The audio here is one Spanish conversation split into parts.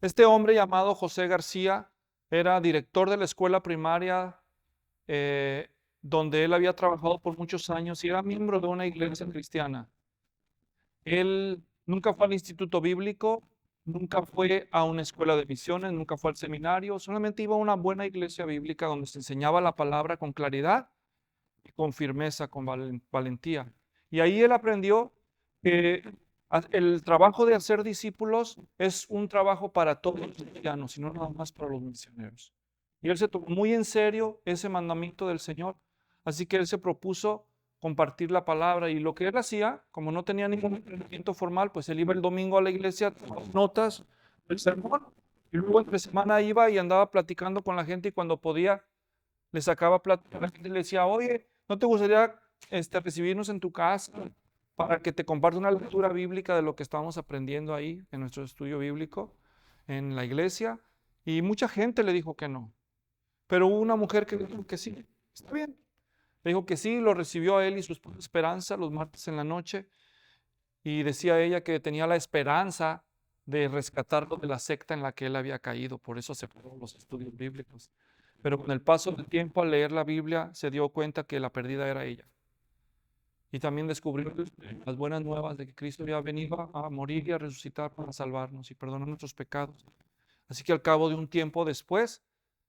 Este hombre llamado José García era director de la escuela primaria donde él había trabajado por muchos años y era miembro de una iglesia cristiana. Él nunca fue al instituto bíblico, nunca fue a una escuela de misiones, nunca fue al seminario, solamente iba a una buena iglesia bíblica donde se enseñaba la palabra con claridad y con firmeza, con valentía. Y ahí él aprendió que el trabajo de hacer discípulos es un trabajo para todos los cristianos, y no nada más para los misioneros. Y él se tomó muy en serio ese mandamiento del Señor, así que él se propuso compartir la palabra, y lo que él hacía, como no tenía ningún entrenamiento formal, pues él iba el domingo a la iglesia, tomaba notas del sermón, y luego entre semana iba y andaba platicando con la gente, y cuando podía le sacaba plática a la gente y le decía, oye, ¿no te gustaría recibirnos en tu casa para que te comparte una lectura bíblica de lo que estábamos aprendiendo ahí en nuestro estudio bíblico en la iglesia? Y mucha gente le dijo que no, pero hubo una mujer que dijo que sí, está bien. Le dijo que sí, lo recibió a él y su esposa Esperanza los martes en la noche, y decía ella que tenía la esperanza de rescatarlo de la secta en la que él había caído, por eso aceptó los estudios bíblicos. Pero con el paso del tiempo, al leer la Biblia, se dio cuenta que la perdida era ella. Y también descubrió las buenas nuevas de que Cristo había venido a morir y a resucitar para salvarnos y perdonar nuestros pecados. Así que al cabo de un tiempo después,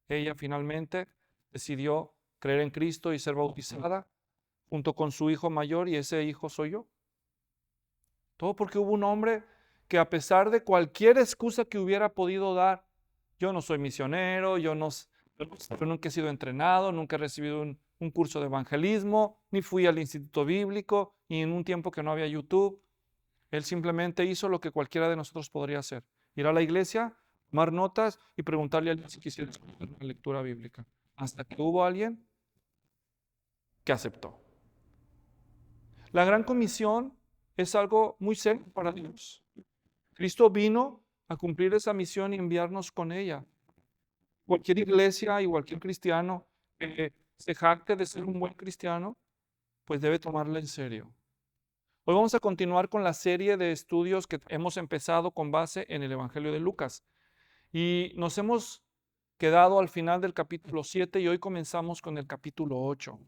ella finalmente decidió creer en Cristo y ser bautizada junto con su hijo mayor, y ese hijo soy yo. Todo porque hubo un hombre que, a pesar de cualquier excusa que hubiera podido dar, yo no soy misionero, yo nunca he sido entrenado, nunca he recibido un curso de evangelismo, ni fui al instituto bíblico, y en un tiempo que no había YouTube, él simplemente hizo lo que cualquiera de nosotros podría hacer: ir a la iglesia, tomar notas y preguntarle a alguien si quisiera escuchar una lectura bíblica. Hasta que hubo alguien que aceptó. La gran comisión es algo muy serio para Dios. Cristo vino a cumplir esa misión y enviarnos con ella. Cualquier iglesia y cualquier cristiano que se jacte de ser un buen cristiano, pues debe tomarla en serio. Hoy vamos a continuar con la serie de estudios que hemos empezado con base en el Evangelio de Lucas. Y nos hemos quedado al final del capítulo 7 y hoy comenzamos con el capítulo 8.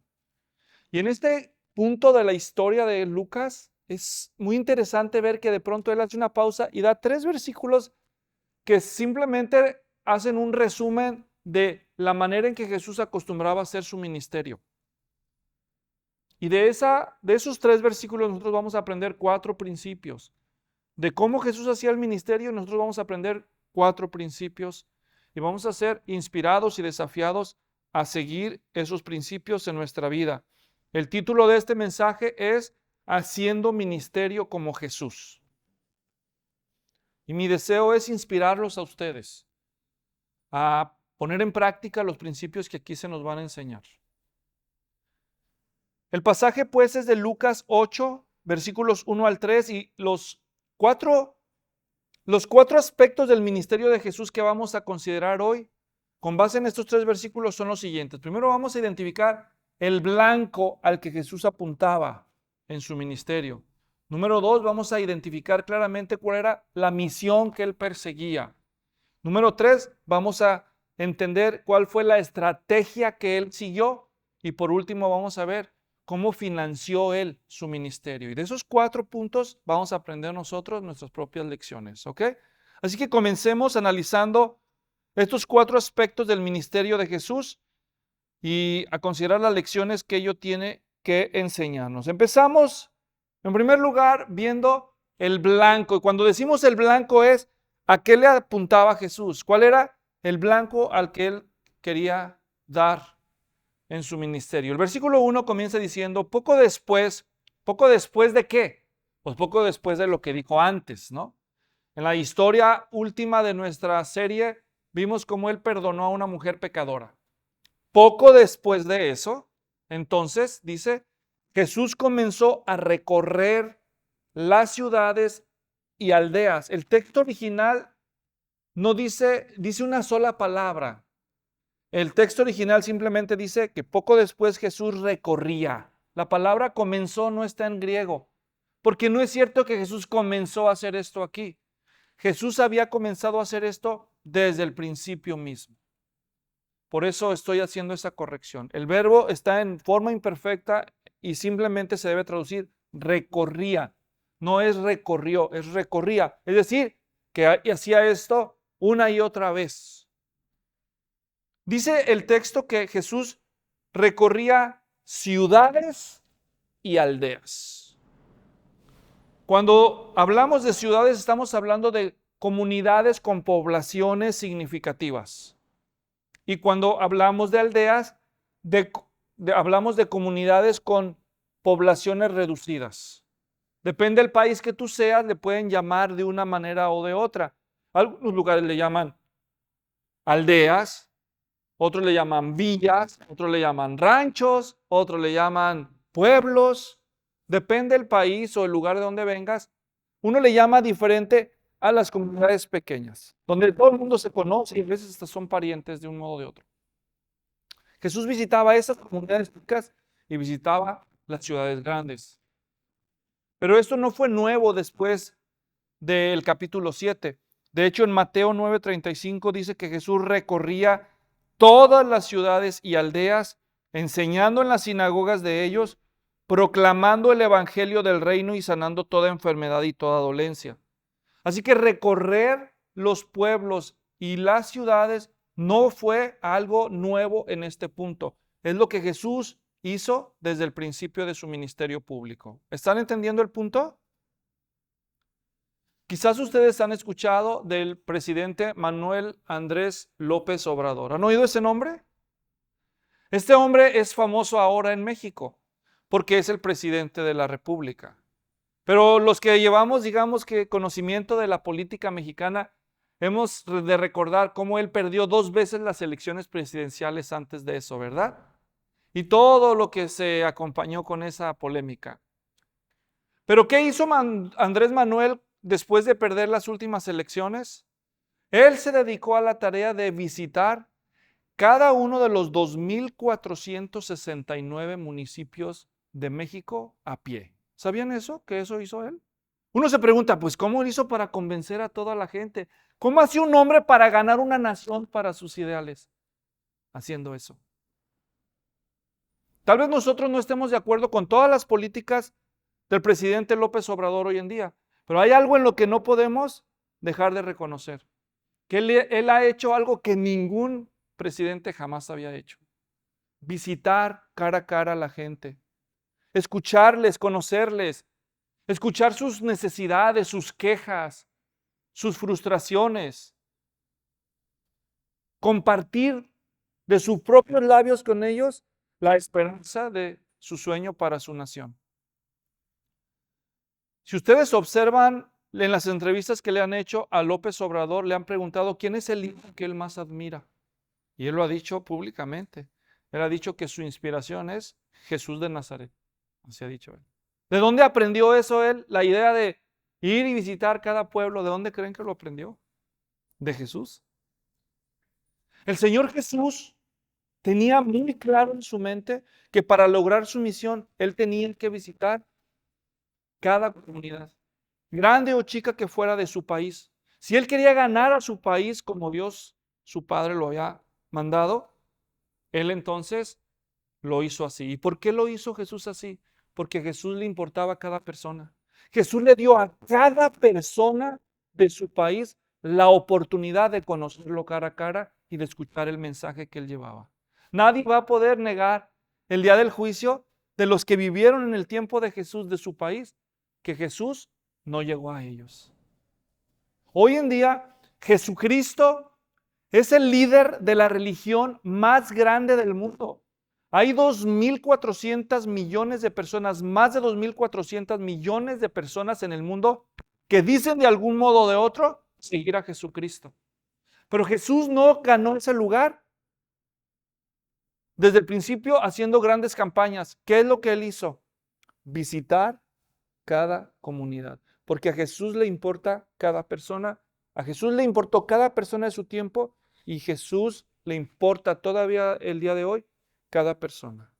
Y en este punto de la historia de Lucas es muy interesante ver que de pronto él hace una pausa y da 3 versículos que simplemente hacen un resumen de la manera en que Jesús acostumbraba a hacer su ministerio. Y de esos 3 versículos nosotros vamos a aprender 4 principios. De cómo Jesús hacía el ministerio, nosotros vamos a aprender 4 principios y vamos a ser inspirados y desafiados a seguir esos principios en nuestra vida. El título de este mensaje es Haciendo ministerio como Jesús. Y mi deseo es inspirarlos a ustedes a poner en práctica los principios que aquí se nos van a enseñar. El pasaje pues es de Lucas 8, versículos 1 al 3, y los cuatro aspectos del ministerio de Jesús que vamos a considerar hoy, con base en estos 3 versículos, son los siguientes. Primero vamos a identificar el blanco al que Jesús apuntaba en su ministerio. Número 2, vamos a identificar claramente cuál era la misión que él perseguía. Número 3, vamos a entender cuál fue la estrategia que él siguió. Y por último, vamos a ver cómo financió él su ministerio. Y de esos 4 puntos vamos a aprender nosotros nuestras propias lecciones, ¿ok? Así que comencemos analizando estos 4 aspectos del ministerio de Jesús y a considerar las lecciones que ello tiene que enseñarnos. Empezamos, en primer lugar, viendo el blanco. Y cuando decimos el blanco es ¿a qué le apuntaba Jesús? ¿Cuál era el blanco al que él quería dar en su ministerio? El versículo 1 comienza diciendo, ¿poco después de qué? Pues poco después de lo que dijo antes, ¿no? En la historia última de nuestra serie, vimos cómo él perdonó a una mujer pecadora. Poco después de eso, entonces, dice, Jesús comenzó a recorrer las ciudades y aldeas. El texto original no dice una sola palabra. El texto original simplemente dice que poco después Jesús recorría. La palabra comenzó no está en griego, porque no es cierto que Jesús comenzó a hacer esto aquí. Jesús había comenzado a hacer esto desde el principio mismo. Por eso estoy haciendo esa corrección. El verbo está en forma imperfecta y simplemente se debe traducir recorría. No es recorrió, es recorría. Es decir, que hacía esto una y otra vez. Dice el texto que Jesús recorría ciudades y aldeas. Cuando hablamos de ciudades, estamos hablando de comunidades con poblaciones significativas. Y cuando hablamos de aldeas, hablamos de comunidades con poblaciones reducidas. Depende del país que tú seas, le pueden llamar de una manera o de otra. Algunos lugares le llaman aldeas, otros le llaman villas, otros le llaman ranchos, otros le llaman pueblos. Depende del país o el lugar de donde vengas. Uno le llama diferente a las comunidades pequeñas, donde todo el mundo se conoce y a veces hasta son parientes de un modo o de otro. Jesús visitaba esas comunidades pequeñas y visitaba las ciudades grandes. Pero esto no fue nuevo después del capítulo 7. De hecho, en Mateo 9:35 dice que Jesús recorría todas las ciudades y aldeas, enseñando en las sinagogas de ellos, proclamando el evangelio del reino y sanando toda enfermedad y toda dolencia. Así que recorrer los pueblos y las ciudades no fue algo nuevo en este punto. Es lo que Jesús hizo desde el principio de su ministerio público. ¿Están entendiendo el punto? Quizás ustedes han escuchado del presidente Manuel Andrés López Obrador. ¿Han oído ese nombre? Este hombre es famoso ahora en México porque es el presidente de la República. Pero los que llevamos, digamos que conocimiento de la política mexicana, hemos de recordar cómo él perdió 2 veces las elecciones presidenciales antes de eso, ¿verdad? Y todo lo que se acompañó con esa polémica. Pero ¿qué hizo Andrés Manuel después de perder las últimas elecciones? Él se dedicó a la tarea de visitar cada uno de los 2,469 municipios de México a pie. ¿Sabían eso? ¿Que eso hizo él? Uno se pregunta, pues, ¿cómo hizo para convencer a toda la gente? ¿Cómo hacía un hombre para ganar una nación para sus ideales? Haciendo eso. Tal vez nosotros no estemos de acuerdo con todas las políticas del presidente López Obrador hoy en día, pero hay algo en lo que no podemos dejar de reconocer, que él ha hecho algo que ningún presidente jamás había hecho: visitar cara a cara a la gente, escucharles, conocerles, escuchar sus necesidades, sus quejas, sus frustraciones, compartir de sus propios labios con ellos la esperanza de su sueño para su nación. Si ustedes observan en las entrevistas que le han hecho a López Obrador, le han preguntado quién es el líder que él más admira. Y él lo ha dicho públicamente. Él ha dicho que su inspiración es Jesús de Nazaret. Así ha dicho él. ¿De dónde aprendió eso él? La idea de ir y visitar cada pueblo. ¿De dónde creen que lo aprendió? De Jesús. El Señor Jesús tenía muy claro en su mente que para lograr su misión, él tenía que visitar cada comunidad, grande o chica que fuera de su país. Si él quería ganar a su país como Dios, su Padre, lo había mandado, él entonces lo hizo así. ¿Y por qué lo hizo Jesús así? Porque a Jesús le importaba a cada persona. Jesús le dio a cada persona de su país la oportunidad de conocerlo cara a cara y de escuchar el mensaje que él llevaba. Nadie va a poder negar el día del juicio de los que vivieron en el tiempo de Jesús de su país, que Jesús no llegó a ellos. Hoy en día, Jesucristo es el líder de la religión más grande del mundo. Hay 2,400 millones de personas, más de 2,400 millones de personas en el mundo que dicen de algún modo o de otro seguir a Jesucristo. Pero Jesús no ganó ese lugar desde el principio haciendo grandes campañas. ¿Qué es lo que él hizo? Visitar cada comunidad. Porque a Jesús le importa cada persona. A Jesús le importó cada persona de su tiempo y Jesús le importa todavía el día de hoy cada persona.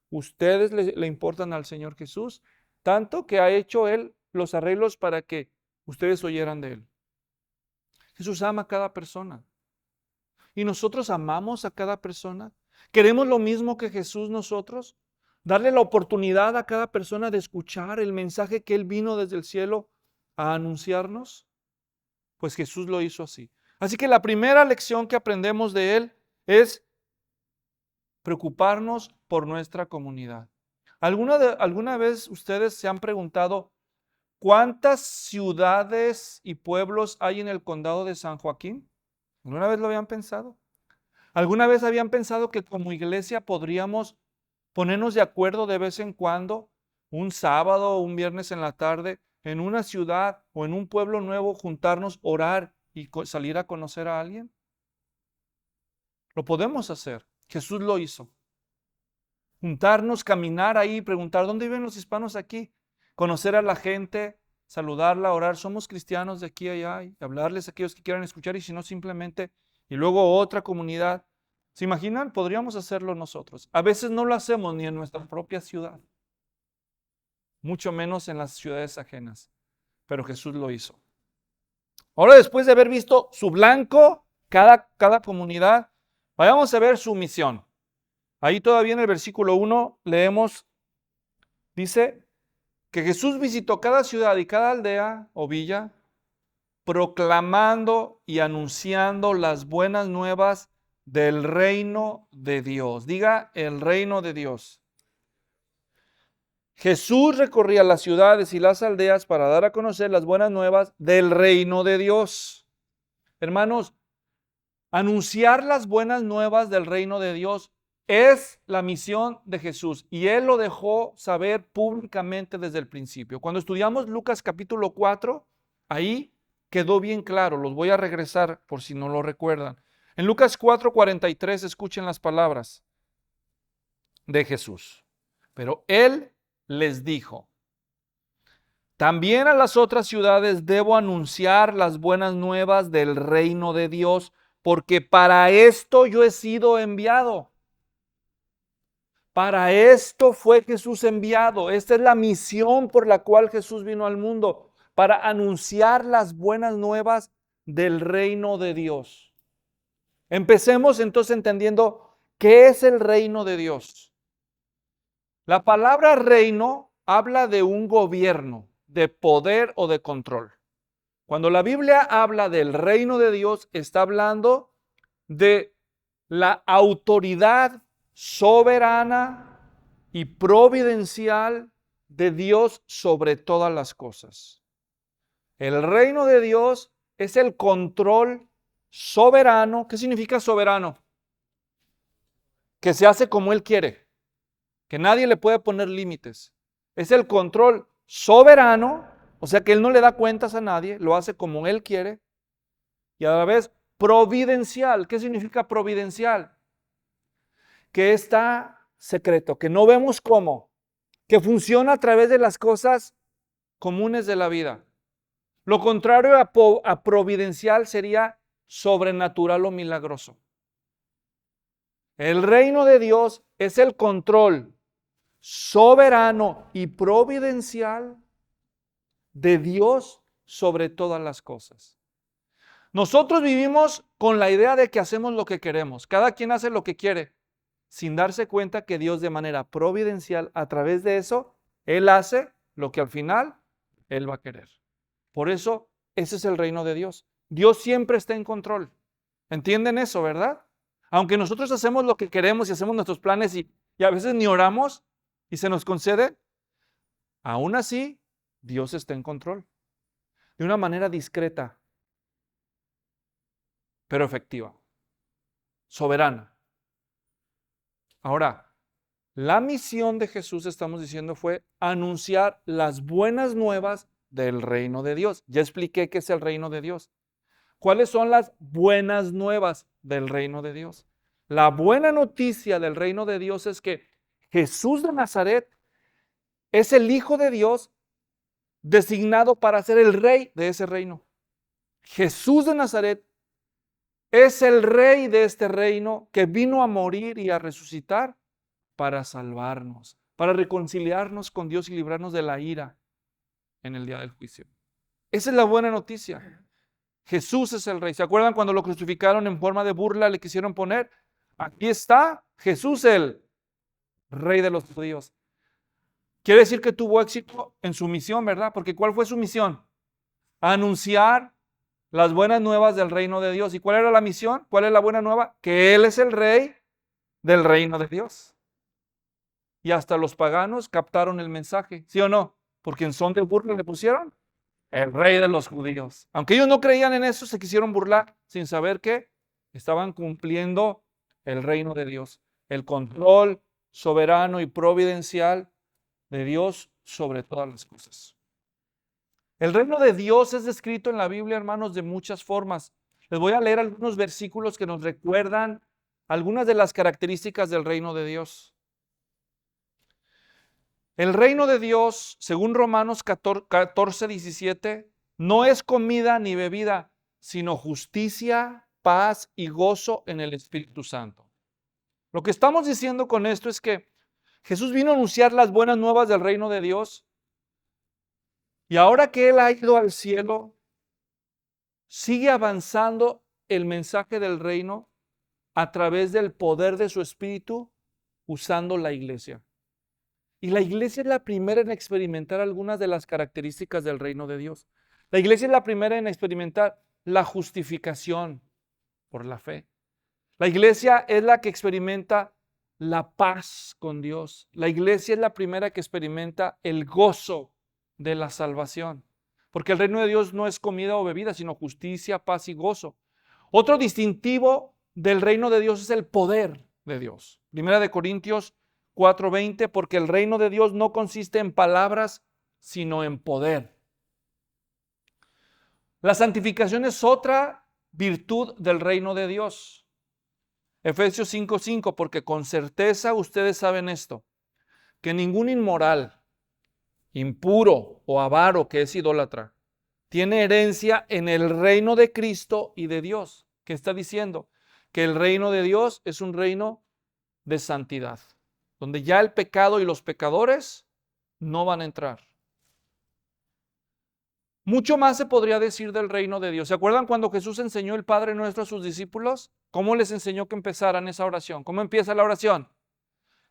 Ustedes le importan al Señor Jesús tanto que ha hecho Él los arreglos para que ustedes oyeran de Él. Jesús ama a cada persona. ¿Y nosotros amamos a cada persona? ¿Queremos lo mismo que Jesús nosotros? Darle la oportunidad a cada persona de escuchar el mensaje que Él vino desde el cielo a anunciarnos. Pues Jesús lo hizo así. Así que la primera lección que aprendemos de Él es preocuparnos por nuestra comunidad. ¿Alguna vez ustedes se han preguntado cuántas ciudades y pueblos hay en el condado de San Joaquín? ¿Alguna vez lo habían pensado? ¿Alguna vez habían pensado que como iglesia podríamos ponernos de acuerdo de vez en cuando, un sábado o un viernes en la tarde, en una ciudad o en un pueblo nuevo, juntarnos, orar y salir a conocer a alguien? Lo podemos hacer. Jesús lo hizo. Juntarnos, caminar ahí, preguntar, ¿dónde viven los hispanos aquí? Conocer a la gente, saludarla, orar. Somos cristianos de aquí a allá y hablarles a aquellos que quieran escuchar y si no simplemente, y luego otra comunidad. ¿Se imaginan? Podríamos hacerlo nosotros. A veces no lo hacemos ni en nuestra propia ciudad, mucho menos en las ciudades ajenas, pero Jesús lo hizo. Ahora, después de haber visto su blanco, cada comunidad, vayamos a ver su misión. Ahí todavía en el versículo 1 leemos, dice que Jesús visitó cada ciudad y cada aldea o villa, proclamando y anunciando las buenas nuevas del reino de Dios. Diga, el reino de Dios. Jesús recorría las ciudades y las aldeas para dar a conocer las buenas nuevas del reino de Dios. Hermanos, anunciar las buenas nuevas del reino de Dios es la misión de Jesús y Él lo dejó saber públicamente desde el principio. Cuando estudiamos Lucas capítulo 4, ahí quedó bien claro. Los voy a regresar por si no lo recuerdan. En Lucas 4:43 escuchen las palabras de Jesús. Pero Él les dijo, también a las otras ciudades debo anunciar las buenas nuevas del reino de Dios, porque para esto yo he sido enviado. Para esto fue Jesús enviado. Esta es la misión por la cual Jesús vino al mundo, para anunciar las buenas nuevas del reino de Dios. Empecemos entonces entendiendo qué es el reino de Dios. La palabra reino habla de un gobierno, de poder o de control. Cuando la Biblia habla del reino de Dios, está hablando de la autoridad soberana y providencial de Dios sobre todas las cosas. El reino de Dios es el control soberano. ¿Qué significa soberano? Que se hace como Él quiere, que nadie le puede poner límites. Es el control soberano, o sea que Él no le da cuentas a nadie, lo hace como Él quiere, y a la vez providencial. ¿Qué significa providencial? Que está secreto, que no vemos cómo, que funciona a través de las cosas comunes de la vida. Lo contrario a providencial sería sobrenatural o milagroso. El reino de Dios es el control soberano y providencial de Dios sobre todas las cosas. Nosotros vivimos con la idea de que hacemos lo que queremos. Cada quien hace lo que quiere, sin darse cuenta que Dios de manera providencial, a través de eso, Él hace lo que al final Él va a querer. Por eso, ese es el reino de Dios. Dios siempre está en control. ¿Entienden eso, verdad? Aunque nosotros hacemos lo que queremos y hacemos nuestros planes y a veces ni oramos y se nos concede, aún así, Dios está en control. De una manera discreta, pero efectiva, soberana. Ahora, la misión de Jesús, estamos diciendo, fue anunciar las buenas nuevas del reino de Dios. Ya expliqué qué es el reino de Dios. ¿Cuáles son las buenas nuevas del reino de Dios? La buena noticia del reino de Dios es que Jesús de Nazaret es el Hijo de Dios designado para ser el rey de ese reino. Jesús de Nazaret es el rey de este reino que vino a morir y a resucitar para salvarnos, para reconciliarnos con Dios y librarnos de la ira en el día del juicio. Esa es la buena noticia. Jesús es el rey. ¿Se acuerdan cuando lo crucificaron en forma de burla? Le quisieron poner, aquí está Jesús el rey de los judíos. Quiere decir que tuvo éxito en su misión, ¿verdad? Porque ¿cuál fue su misión? Anunciar las buenas nuevas del reino de Dios. ¿Y cuál era la misión? ¿Cuál es la buena nueva? Que Él es el rey del reino de Dios. Y hasta los paganos captaron el mensaje, ¿sí o no? Porque en son de burla le pusieron el rey de los judíos. Aunque ellos no creían en eso, se quisieron burlar sin saber que estaban cumpliendo el reino de Dios, el control soberano y providencial de Dios sobre todas las cosas. El reino de Dios es descrito en la Biblia, hermanos, de muchas formas. Les voy a leer algunos versículos que nos recuerdan algunas de las características del reino de Dios. El reino de Dios, según Romanos 14, 17, no es comida ni bebida, sino justicia, paz y gozo en el Espíritu Santo. Lo que estamos diciendo con esto es que Jesús vino a anunciar las buenas nuevas del reino de Dios, y ahora que Él ha ido al cielo, sigue avanzando el mensaje del reino a través del poder de su Espíritu, usando la iglesia. Y la iglesia es la primera en experimentar algunas de las características del reino de Dios. La iglesia es la primera en experimentar la justificación por la fe. La iglesia es la que experimenta la paz con Dios. La iglesia es la primera que experimenta el gozo de la salvación. Porque el reino de Dios no es comida o bebida, sino justicia, paz y gozo. Otro distintivo del reino de Dios es el poder de Dios. Primera de Corintios 4:20, porque el reino de Dios no consiste en palabras, sino en poder. La santificación es otra virtud del reino de Dios. Efesios 5:5, porque con certeza ustedes saben esto, que ningún inmoral, impuro o avaro, que es idólatra, tiene herencia en el reino de Cristo y de Dios. ¿Qué está diciendo? Que el reino de Dios es un reino de santidad, donde ya el pecado y los pecadores no van a entrar. Mucho más se podría decir del reino de Dios. ¿Se acuerdan cuando Jesús enseñó el Padre Nuestro a sus discípulos? ¿Cómo les enseñó que empezaran esa oración? ¿Cómo empieza la oración?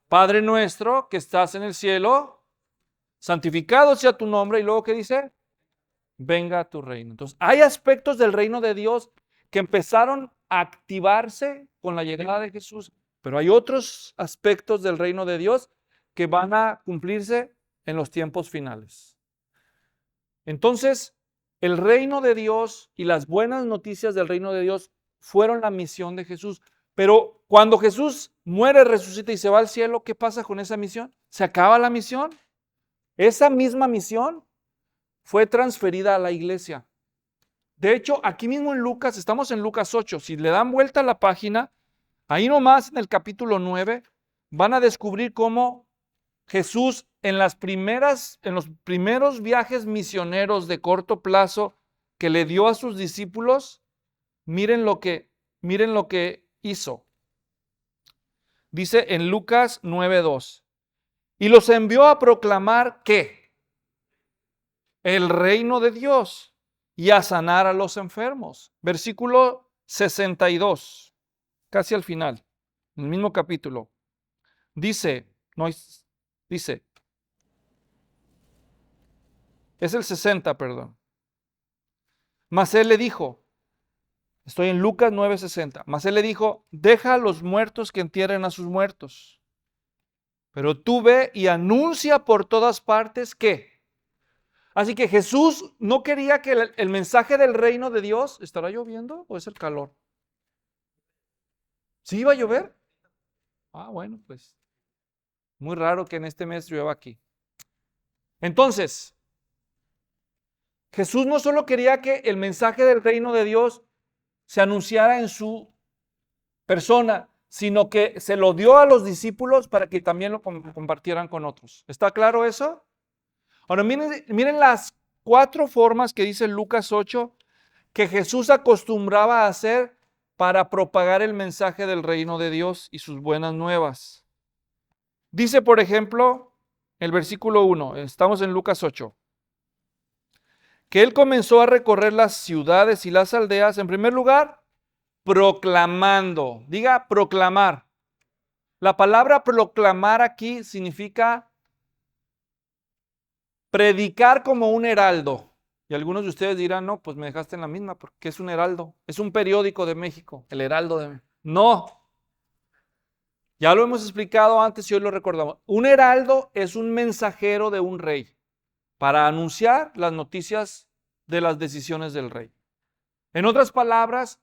Padre nuestro que estás en el cielo, santificado sea tu nombre. Y luego, ¿qué dice? Venga a tu reino. Entonces, hay aspectos del reino de Dios que empezaron a activarse con la llegada de Jesús, pero hay otros aspectos del reino de Dios que van a cumplirse en los tiempos finales. Entonces, el reino de Dios y las buenas noticias del reino de Dios fueron la misión de Jesús. Pero cuando Jesús muere, resucita y se va al cielo, ¿qué pasa con esa misión? ¿Se acaba la misión? Esa misma misión fue transferida a la iglesia. De hecho, aquí mismo en Lucas, estamos en Lucas 8, si le dan vuelta a la página, ahí nomás en el capítulo 9, van a descubrir cómo Jesús en los primeros viajes misioneros de corto plazo que le dio a sus discípulos, miren lo que hizo. Dice en Lucas 9:2, y los envió a proclamar ¿qué? El reino de Dios y a sanar a los enfermos. Versículo 62, casi al final, en el mismo capítulo. Dice, es el 60, perdón. Mas él le dijo, estoy en Lucas 9:60, mas él le dijo, deja a los muertos que entierren a sus muertos. Pero tú ve y anuncia por todas partes ¿qué? Así que Jesús no quería que el mensaje del reino de Dios, ¿estará lloviendo o es el calor? ¿Sí iba a llover? Ah, bueno, pues muy raro que en este mes llueva aquí. Entonces, Jesús no solo quería que el mensaje del reino de Dios se anunciara en su persona, sino que se lo dio a los discípulos para que también lo compartieran con otros. ¿Está claro eso? Ahora miren las 4 formas que dice Lucas 8 que Jesús acostumbraba a hacer para propagar el mensaje del reino de Dios y sus buenas nuevas. Dice, por ejemplo, el versículo 1, estamos en Lucas 8, que él comenzó a recorrer las ciudades y las aldeas, en primer lugar, proclamando. Diga proclamar. La palabra proclamar aquí significa predicar como un heraldo. Y algunos de ustedes dirán, no, pues me dejaste en la misma, porque es un heraldo. Es un periódico de México, el Heraldo de México. No, ya lo hemos explicado antes y hoy lo recordamos. Un heraldo es un mensajero de un rey para anunciar las noticias de las decisiones del rey. En otras palabras,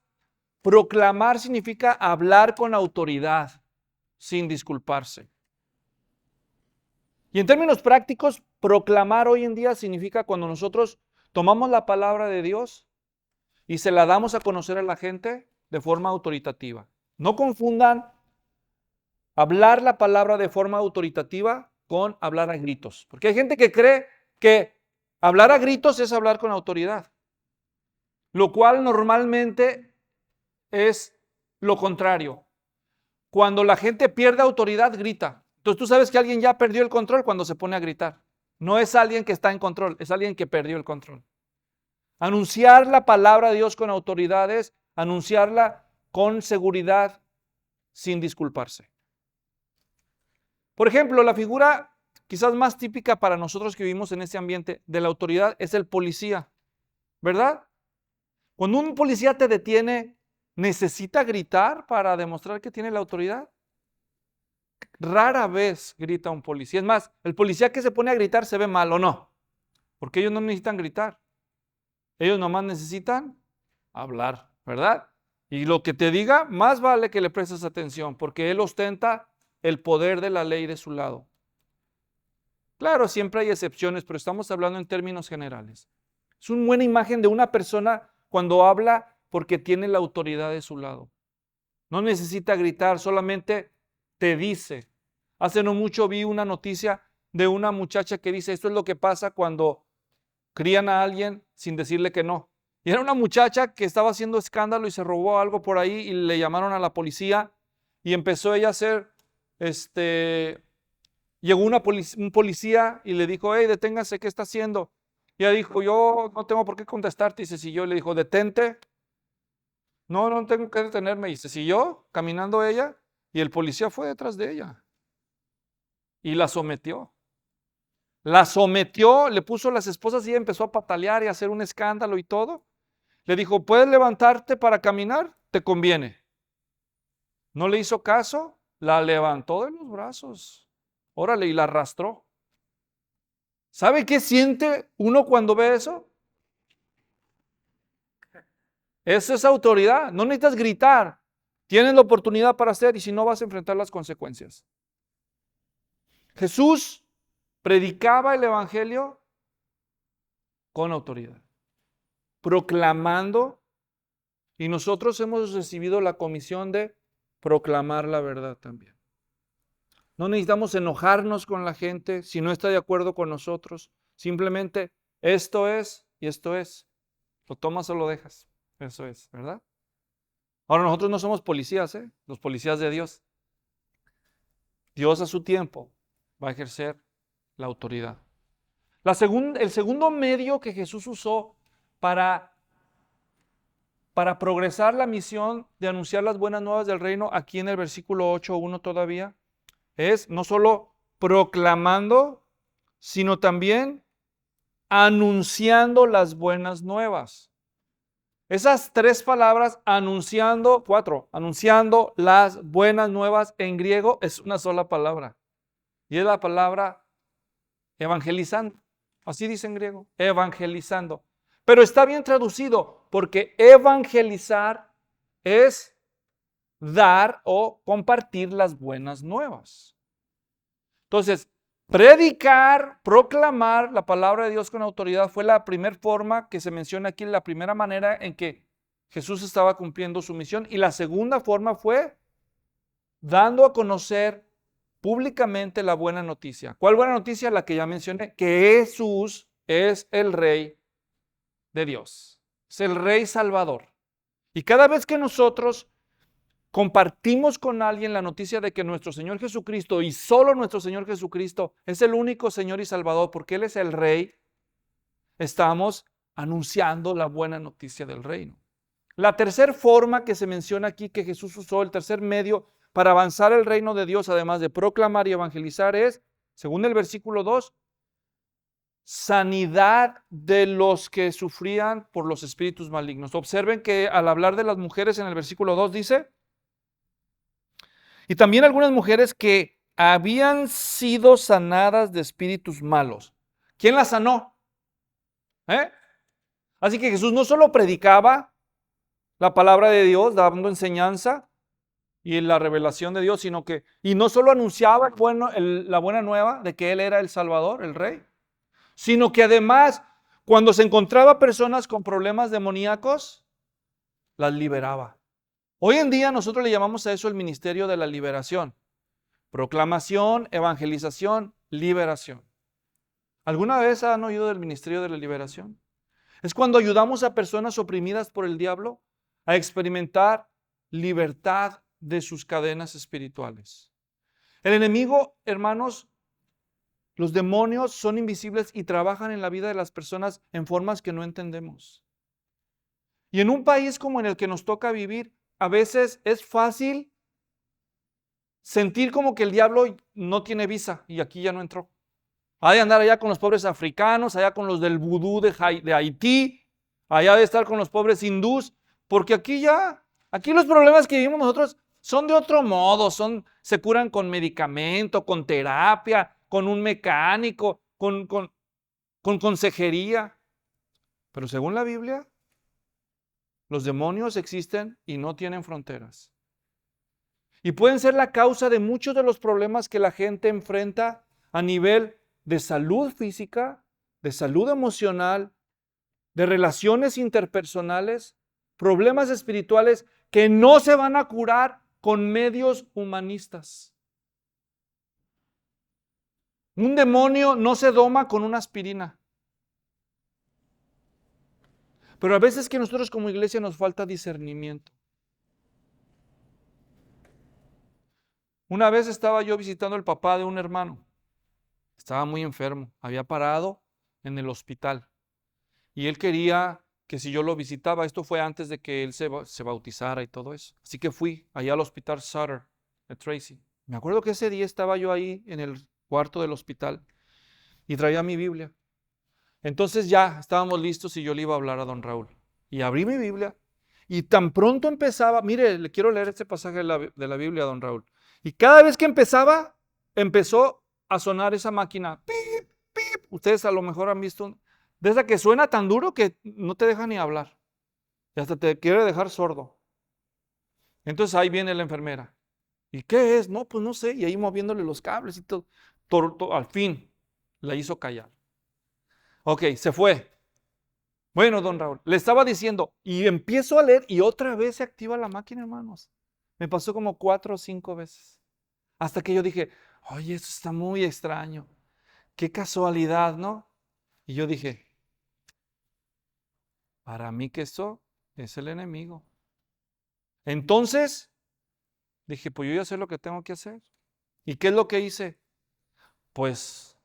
proclamar significa hablar con autoridad, sin disculparse. Y en términos prácticos, proclamar hoy en día significa cuando nosotros tomamos la palabra de Dios y se la damos a conocer a la gente de forma autoritativa. No confundan hablar la palabra de forma autoritativa con hablar a gritos. Porque hay gente que cree que hablar a gritos es hablar con autoridad, lo cual normalmente es lo contrario. Cuando la gente pierde autoridad, grita. Entonces tú sabes que alguien ya perdió el control cuando se pone a gritar. No es alguien que está en control, es alguien que perdió el control. Anunciar la palabra de Dios con autoridad es anunciarla con seguridad, sin disculparse. Por ejemplo, la figura quizás más típica para nosotros que vivimos en este ambiente de la autoridad es el policía, ¿verdad? Cuando un policía te detiene, ¿necesita gritar para demostrar que tiene la autoridad? Rara vez grita un policía. Es más, el policía que se pone a gritar se ve mal, ¿o no? Porque ellos no necesitan gritar. Ellos nomás necesitan hablar, ¿verdad? Y lo que te diga, más vale que le prestes atención, porque él ostenta el poder de la ley de su lado. Claro, siempre hay excepciones, pero estamos hablando en términos generales. Es una buena imagen de una persona cuando habla porque tiene la autoridad de su lado. No necesita gritar, solamente te dice. Hace no mucho vi una noticia de una muchacha que dice, esto es lo que pasa cuando crían a alguien sin decirle que no. Y era una muchacha que estaba haciendo escándalo y se robó algo por ahí y le llamaron a la policía y empezó ella a hacer, llegó un policía y le dijo, hey, deténgase, ¿qué está haciendo? Y ella dijo, yo no tengo por qué contestarte. Y se siguió, le dijo, detente. No, no tengo que detenerme. Y se siguió caminando ella y el policía fue detrás de ella y la sometió. La sometió, le puso las esposas y ella empezó a patalear y a hacer un escándalo y todo. Le dijo, ¿puedes levantarte para caminar? Te conviene. No le hizo caso, la levantó de los brazos. Órale, y la arrastró. ¿Sabe qué siente uno cuando ve eso? Esa es autoridad. No necesitas gritar. Tienes la oportunidad para hacer y si no vas a enfrentar las consecuencias. Jesús predicaba el evangelio con autoridad, proclamando, y nosotros hemos recibido la comisión de proclamar la verdad también. No necesitamos enojarnos con la gente si no está de acuerdo con nosotros. Simplemente esto es y esto es. Lo tomas o lo dejas. Eso es, ¿verdad? Ahora nosotros no somos policías, los policías de Dios. Dios a su tiempo va a ejercer la autoridad. El segundo medio que Jesús usó para progresar la misión de anunciar las buenas nuevas del reino, aquí en el versículo 8:1 todavía, es no solo proclamando, sino también anunciando las buenas nuevas. Esas tres palabras, anunciando las buenas nuevas en griego es una sola palabra. Y es la palabra evangelizando. Así dice en griego, evangelizando. Pero está bien traducido, porque evangelizar es dar o compartir las buenas nuevas. Entonces, predicar, proclamar la palabra de Dios con autoridad fue la primera forma que se menciona aquí, la primera manera en que Jesús estaba cumpliendo su misión. Y la segunda forma fue dando a conocer públicamente la buena noticia. ¿Cuál buena noticia? La que ya mencioné, que Jesús es el Rey de Dios, es el Rey Salvador. Y cada vez que nosotros compartimos con alguien la noticia de que nuestro Señor Jesucristo y solo nuestro Señor Jesucristo es el único Señor y Salvador porque Él es el Rey, estamos anunciando la buena noticia del reino. La tercera forma que se menciona aquí que Jesús usó, el tercer medio para avanzar el reino de Dios, además de proclamar y evangelizar, es, según el versículo 2, sanidad de los que sufrían por los espíritus malignos. Observen que al hablar de las mujeres en el versículo 2 dice, y también algunas mujeres que habían sido sanadas de espíritus malos. ¿Quién las sanó? Así que Jesús no solo predicaba la palabra de Dios, dando enseñanza y la revelación de Dios, sino que, y no solo anunciaba la buena nueva de que Él era el Salvador, el Rey, sino que además, cuando se encontraba personas con problemas demoníacos, las liberaba. Hoy en día nosotros le llamamos a eso el ministerio de la liberación. Proclamación, evangelización, liberación. ¿Alguna vez han oído del ministerio de la liberación? Es cuando ayudamos a personas oprimidas por el diablo a experimentar libertad de sus cadenas espirituales. El enemigo, hermanos, los demonios son invisibles y trabajan en la vida de las personas en formas que no entendemos. Y en un país como en el que nos toca vivir, a veces es fácil sentir como que el diablo no tiene visa y aquí ya no entró. Ha de andar allá con los pobres africanos, allá con los del vudú de Haití, allá de estar con los pobres hindús, porque aquí los problemas que vivimos nosotros son de otro modo, se curan con medicamento, con terapia, con un mecánico, con consejería. Pero según la Biblia, los demonios existen y no tienen fronteras. Y pueden ser la causa de muchos de los problemas que la gente enfrenta a nivel de salud física, de salud emocional, de relaciones interpersonales, problemas espirituales que no se van a curar con medios humanistas. Un demonio no se doma con una aspirina. Pero a veces que nosotros como iglesia nos falta discernimiento. Una vez estaba yo visitando al papá de un hermano. Estaba muy enfermo, había parado en el hospital. Y él quería que si yo lo visitaba, esto fue antes de que él se bautizara y todo eso. Así que fui allá al hospital Sutter de Tracy. Me acuerdo que ese día estaba yo ahí en el cuarto del hospital y traía mi Biblia. Entonces ya estábamos listos y yo le iba a hablar a don Raúl. Y abrí mi Biblia y tan pronto empezaba, mire, le quiero leer este pasaje de la Biblia a don Raúl. Y cada vez que empezaba, empezó a sonar esa máquina. Pip, pip. Ustedes a lo mejor han visto de esa que suena tan duro que no te deja ni hablar. Y hasta te quiere dejar sordo. Entonces ahí viene la enfermera. ¿Y qué es? No, pues no sé. Y ahí moviéndole los cables y todo. Al fin la hizo callar. Ok, se fue. Bueno, don Raúl, le estaba diciendo, y empiezo a leer y otra vez se activa la máquina, hermanos. Me pasó como 4 o 5 veces. Hasta que yo dije, oye, esto está muy extraño. Qué casualidad, ¿no? Y yo dije, para mí que esto es el enemigo. Entonces, dije, pues yo ya sé lo que tengo que hacer. ¿Y qué es lo que hice? Pues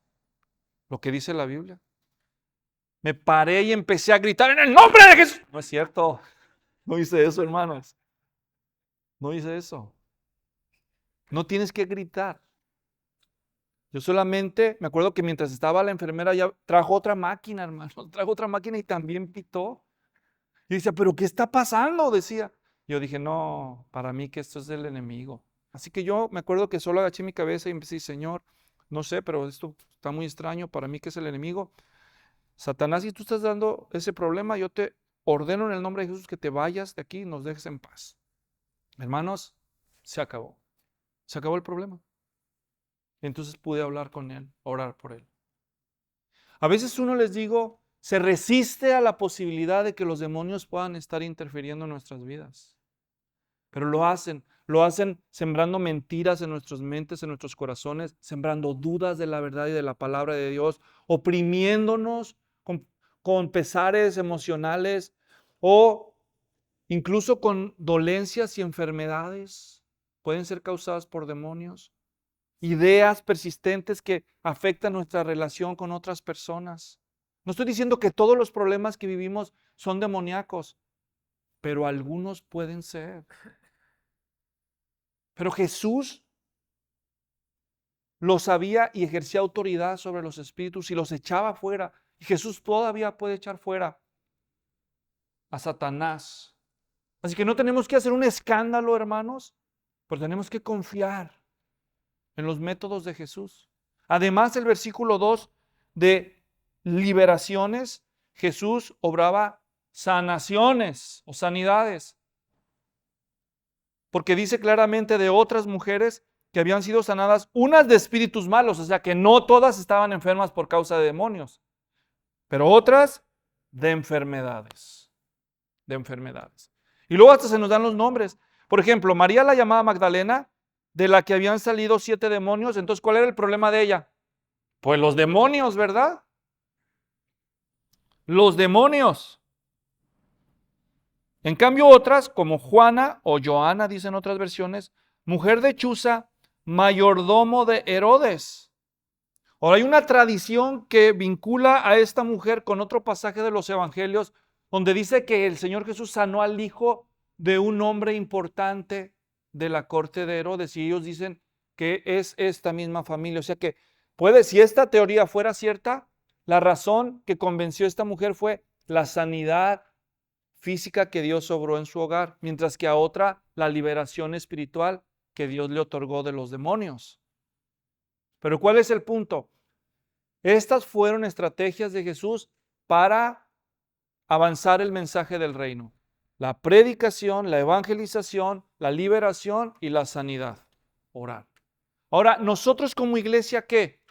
lo que dice la Biblia. Me paré y empecé a gritar en el nombre de Jesús. No es cierto. No hice eso, hermanos. No hice eso. No tienes que gritar. Yo solamente me acuerdo que mientras estaba la enfermera ya trajo otra máquina, hermano. Trajo otra máquina y también pitó. Y decía, ¿pero qué está pasando? Decía. Yo dije, no, para mí que esto es del enemigo. Así que yo me acuerdo que solo agaché mi cabeza y empecé, Señor, no sé, pero esto está muy extraño. Para mí que es el enemigo. Satanás, si tú estás dando ese problema, yo te ordeno en el nombre de Jesús que te vayas de aquí y nos dejes en paz. Hermanos, se acabó. Se acabó el problema. Entonces pude hablar con él, orar por él. A veces uno, les digo, se resiste a la posibilidad de que los demonios puedan estar interfiriendo en nuestras vidas. Pero lo hacen sembrando mentiras en nuestras mentes, en nuestros corazones, sembrando dudas de la verdad y de la palabra de Dios, oprimiéndonos con pesares emocionales o incluso con dolencias y enfermedades. Pueden ser causadas por demonios. Ideas persistentes que afectan nuestra relación con otras personas. No estoy diciendo que todos los problemas que vivimos son demoníacos, pero algunos pueden ser. Pero Jesús lo sabía y ejercía autoridad sobre los espíritus y los echaba fuera. Y Jesús todavía puede echar fuera a Satanás. Así que no tenemos que hacer un escándalo, hermanos, pero tenemos que confiar en los métodos de Jesús. Además, el versículo 2 de liberaciones, Jesús obraba sanaciones o sanidades. Porque dice claramente de otras mujeres que habían sido sanadas, unas de espíritus malos, o sea que no todas estaban enfermas por causa de demonios, pero otras de enfermedades. De enfermedades. Y luego hasta se nos dan los nombres. Por ejemplo, María la llamada Magdalena, de la que habían salido 7 demonios. Entonces, ¿cuál era el problema de ella? Pues los demonios, ¿verdad? Los demonios. En cambio, otras, como Juana o Joana, dicen otras versiones, mujer de Chuza, mayordomo de Herodes. Ahora, hay una tradición que vincula a esta mujer con otro pasaje de los evangelios, donde dice que el Señor Jesús sanó al hijo de un hombre importante de la corte de Herodes, y ellos dicen que es esta misma familia. O sea que si esta teoría fuera cierta, la razón que convenció a esta mujer fue la sanidad física que Dios obró en su hogar, mientras que a otra la liberación espiritual que Dios le otorgó de los demonios. Pero ¿cuál es el punto? Estas fueron estrategias de Jesús para avanzar el mensaje del reino. La predicación, la evangelización, la liberación y la sanidad. Orar. Ahora, nosotros como iglesia, ¿qué?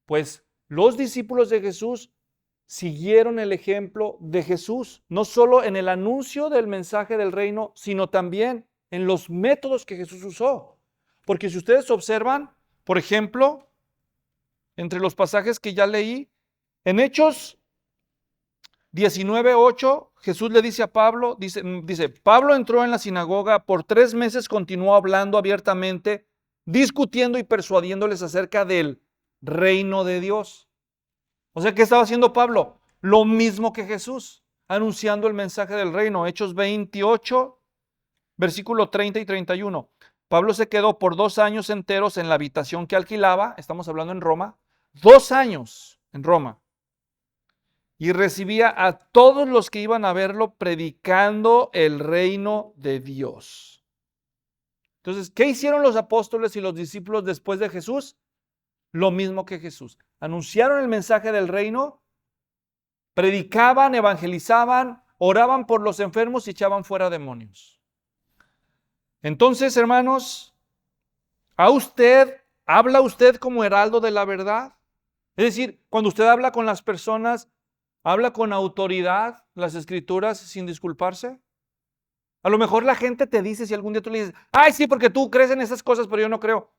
Pues los discípulos de Jesús siguieron el ejemplo de Jesús, no solo en el anuncio del mensaje del reino, sino también en los métodos que Jesús usó. Porque si ustedes observan, por ejemplo, entre los pasajes que ya leí, en Hechos 19:8, Jesús le dice a Pablo, dice, Pablo entró en la sinagoga, por 3 meses continuó hablando abiertamente, discutiendo y persuadiéndoles acerca del reino de Dios. O sea, ¿qué estaba haciendo Pablo? Lo mismo que Jesús, anunciando el mensaje del reino. Hechos 28, versículo 30 y 31. Pablo se quedó por 2 años enteros en la habitación que alquilaba, estamos hablando en Roma, 2 años en Roma. Y recibía a todos los que iban a verlo predicando el reino de Dios. Entonces, ¿qué hicieron los apóstoles y los discípulos después de Jesús? Lo mismo que Jesús. Anunciaron el mensaje del reino, predicaban, evangelizaban, oraban por los enfermos y echaban fuera demonios. Entonces, hermanos, ¿habla usted como heraldo de la verdad? Es decir, cuando usted habla con las personas, ¿habla con autoridad las escrituras sin disculparse? A lo mejor la gente te dice, si algún día tú le dices, ay, sí, porque tú crees en esas cosas, pero yo no creo.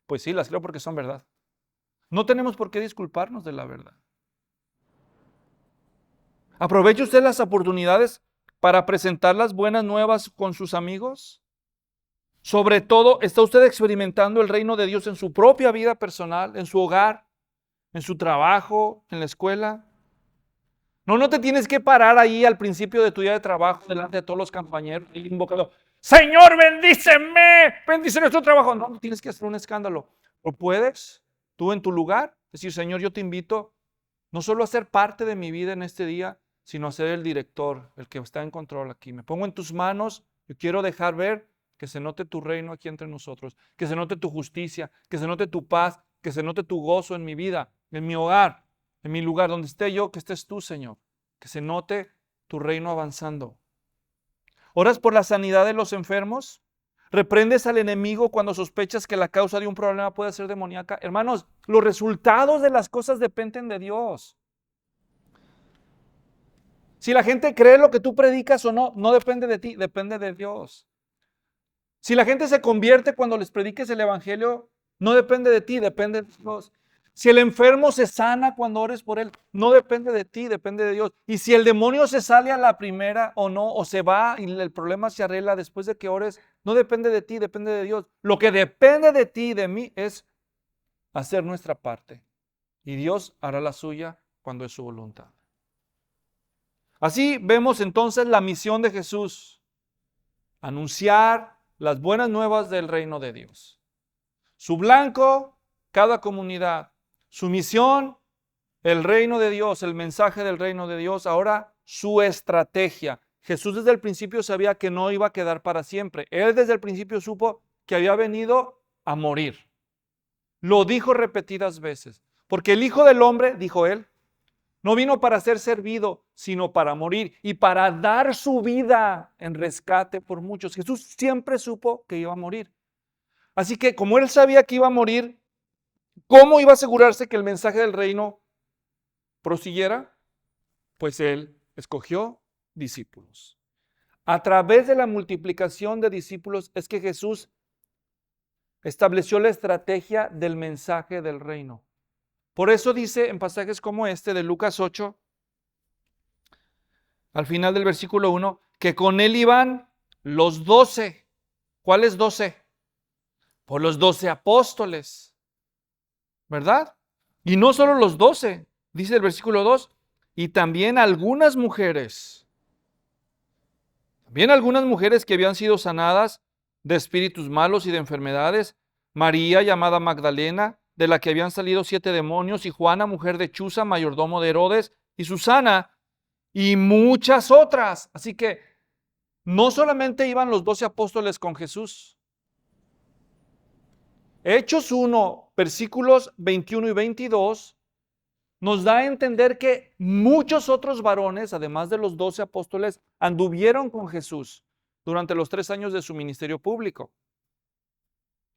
Pues sí, las creo porque son verdad. No tenemos por qué disculparnos de la verdad. ¿Aprovecha usted las oportunidades para presentar las buenas nuevas con sus amigos? Sobre todo, ¿está usted experimentando el reino de Dios en su propia vida personal, en su hogar, en su trabajo, en la escuela? No te tienes que parar ahí al principio de tu día de trabajo delante de todos los compañeros y invocando, Señor, bendíceme, bendice nuestro trabajo. No tienes que hacer un escándalo. ¿O puedes tú en tu lugar decir, Señor, yo te invito no solo a ser parte de mi vida en este día, sino a ser el director, el que está en control aquí? Me pongo en tus manos, yo quiero dejar ver que se note tu reino aquí entre nosotros, que se note tu justicia, que se note tu paz, que se note tu gozo en mi vida, en mi hogar, en mi lugar, donde esté yo, que estés tú, Señor, que se note tu reino avanzando. ¿Oras por la sanidad de los enfermos? ¿Reprendes al enemigo cuando sospechas que la causa de un problema puede ser demoníaca? Hermanos, los resultados de las cosas dependen de Dios. Si la gente cree lo que tú predicas o no, no depende de ti, depende de Dios. Si la gente se convierte cuando les prediques el evangelio, no depende de ti, depende de Dios. Si el enfermo se sana cuando ores por él, no depende de ti, depende de Dios. Y si el demonio se sale a la primera o no, o se va y el problema se arregla después de que ores, no depende de ti, depende de Dios. Lo que depende de ti y de mí es hacer nuestra parte. y Dios hará la suya cuando es su voluntad. Así vemos entonces la misión de Jesús: anunciar las buenas nuevas del reino de Dios. Su blanco, cada comunidad. Su misión, el reino de Dios, el mensaje del reino de Dios. Ahora, su estrategia. Jesús desde el principio sabía que no iba a quedar para siempre. Él desde el principio supo que había venido a morir. Lo dijo repetidas veces. Porque el Hijo del Hombre, dijo él, no vino para ser servido, sino para morir y para dar su vida en rescate por muchos. Jesús siempre supo que iba a morir. Así que como él sabía que iba a morir, ¿cómo iba a asegurarse que el mensaje del reino prosiguiera? Pues él escogió discípulos. A través de la multiplicación de discípulos es que Jesús estableció la estrategia del mensaje del reino. Por eso dice en pasajes como este de Lucas 8, al final del versículo 1, que con él iban los 12. ¿Cuáles 12? Pues los 12 apóstoles, ¿verdad? Y no solo los 12, dice el versículo 2, y también algunas mujeres. También algunas mujeres que habían sido sanadas de espíritus malos y de enfermedades. María, llamada Magdalena, de la que habían salido 7 demonios, y Juana, mujer de Chuza, mayordomo de Herodes, y Susana, y muchas otras. Así que no solamente iban los 12 apóstoles con Jesús. Hechos 1, versículos 21 y 22, nos da a entender que muchos otros varones, además de los 12 apóstoles, anduvieron con Jesús durante los 3 años de su ministerio público.